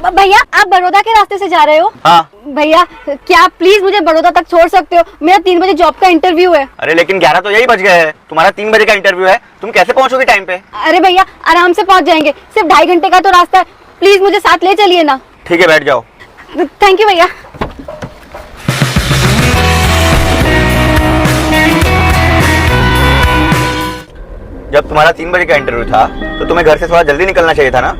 भैया आप बड़ौदा के रास्ते से जा रहे हो? हाँ। भैया क्या आप प्लीज मुझे बड़ौदा तक छोड़ सकते हो? मेरा 3 बजे जॉब का इंटरव्यू है। अरे लेकिन 11 तो यही बज गए हैं, तुम्हारा 3 बजे का इंटरव्यू है, तुम कैसे पहुंचोगे टाइम पे? अरे भैया आराम से पहुंच जाएंगे, सिर्फ 2.5 घंटे का तो रास्ता है, प्लीज मुझे साथ ले चलिए ना। ठीक है बैठ जाओ। थैंक यू भैया। जब तुम्हारा 3 बजे का इंटरव्यू था तो तुम्हें घर से थोड़ा जल्दी निकलना चाहिए था ना।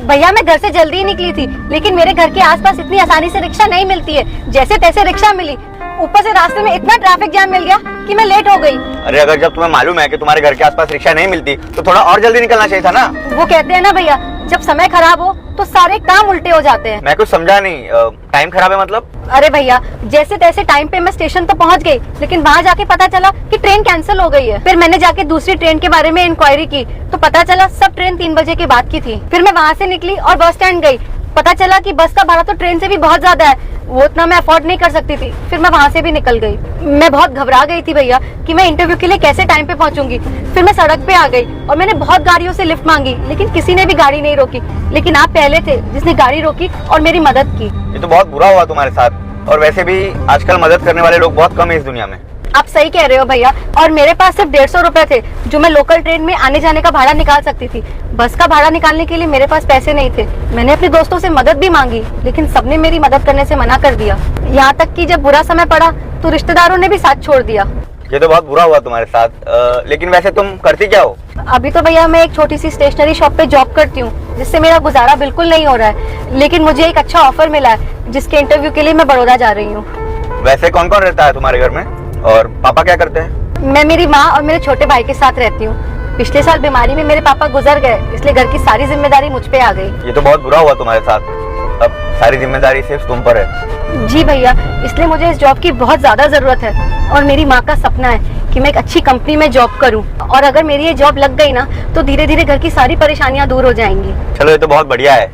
भैया मैं घर से जल्दी ही निकली थी, लेकिन मेरे घर के आसपास इतनी आसानी से रिक्शा नहीं मिलती है। जैसे तैसे रिक्शा मिली, ऊपर से रास्ते में इतना ट्रैफिक जाम मिल गया कि मैं लेट हो गई। अरे अगर जब तुम्हें मालूम है कि तुम्हारे घर के आसपास रिक्शा नहीं मिलती तो थोड़ा और जल्दी निकलना चाहिए था ना। वो कहते हैं ना भैया, जब समय खराब हो तो सारे काम उल्टे हो जाते हैं। मैं कुछ समझा नहीं, टाइम खराब है मतलब? अरे भैया जैसे तैसे टाइम पे मैं स्टेशन तो पहुंच गई, लेकिन वहां जाके पता चला कि ट्रेन कैंसिल हो गई है। फिर मैंने जाके दूसरी ट्रेन के बारे में इंक्वायरी की तो पता चला सब ट्रेन 3 बजे के बाद की थी। फिर मैं वहां से निकली और बस स्टैंड गई, पता चला कि बस का भाड़ा तो ट्रेन से भी बहुत ज्यादा है, वो इतना मैं अफोर्ड नहीं कर सकती थी। फिर मैं वहां से भी निकल गई। मैं बहुत घबरा गई थी भैया कि मैं इंटरव्यू के लिए कैसे टाइम पे पहुंचूंगी। फिर मैं सड़क पे आ गई और मैंने बहुत गाड़ियों से लिफ्ट मांगी, लेकिन किसी ने भी गाड़ी नहीं रोकी। लेकिन आप पहले थे जिसने गाड़ी रोकी और मेरी मदद की। ये तो बहुत बुरा हुआ तुम्हारे साथ, और वैसे भी आजकल मदद करने वाले लोग बहुत कम है इस दुनिया में। आप सही कह रहे हो भैया, और मेरे पास सिर्फ 150 रुपए थे जो मैं लोकल ट्रेन में आने जाने का भाड़ा निकाल सकती थी। बस का भाड़ा निकालने के लिए मेरे पास पैसे नहीं थे। मैंने अपने दोस्तों से मदद भी मांगी, लेकिन सबने मेरी मदद करने से मना कर दिया। यहाँ तक कि जब बुरा समय पड़ा तो रिश्तेदारों ने भी साथ छोड़ दिया। ये तो बहुत बुरा हुआ तुम्हारे साथ। लेकिन वैसे तुम करती क्या हो? अभी तो भैया मैं एक छोटी सी स्टेशनरी शॉप पे जॉब करती हूँ, जिससे मेरा गुजारा बिल्कुल नहीं हो रहा है। लेकिन मुझे एक अच्छा ऑफर मिला है, जिसके इंटरव्यू के लिए मैं बड़ौदा जा रही हूँ। वैसे कौन कौन रहता है तुम्हारे घर में, और पापा क्या करते हैं? मैं मेरी माँ और मेरे छोटे भाई के साथ रहती हूँ। पिछले साल बीमारी में मेरे पापा गुजर गए, इसलिए घर की सारी जिम्मेदारी मुझ पे आ गई। ये तो बहुत बुरा हुआ तुम्हारे साथ, अब सारी जिम्मेदारी सिर्फ तुम पर है। जी भैया, इसलिए मुझे इस जॉब की बहुत ज्यादा जरूरत है, और मेरी माँ का सपना है कि मैं एक अच्छी कंपनी में जॉब करूँ। और अगर मेरी ये जॉब लग गई ना तो धीरे धीरे घर की सारी परेशानियाँ दूर हो जाएंगी। चलो ये तो बहुत बढ़िया है।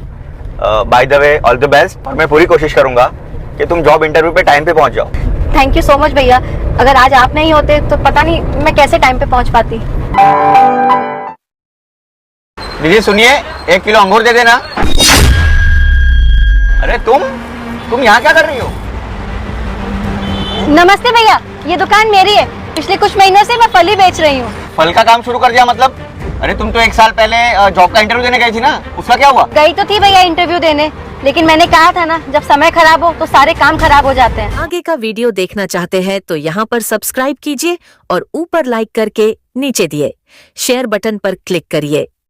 By the way all the best, और मैं पूरी कोशिश करूंगा कि तुम जॉब इंटरव्यू पे टाइम पे पहुंच जाओ। थैंक यू सो मच भैया, अगर आज आप नहीं होते तो पता नहीं मैं कैसे टाइम पे पहुंच पाती। दीदी सुनिए, 1 किलो अंगूर दे देना। अरे तुम यहाँ क्या कर रही हो? नमस्ते भैया, ये दुकान मेरी है। पिछले कुछ महीनों से मैं फल ही बेच रही हूँ। फल का काम शुरू कर दिया मतलब? अरे तुम तो 1 साल पहले जॉब का इंटरव्यू देने गई थी ना, उसका क्या हुआ? गई तो थी भैया इंटरव्यू देने, लेकिन मैंने कहा था ना, जब समय खराब हो तो सारे काम खराब हो जाते हैं। आगे का वीडियो देखना चाहते हैं तो यहाँ पर सब्सक्राइब कीजिए और ऊपर लाइक करके नीचे दिए शेयर बटन पर क्लिक करिए।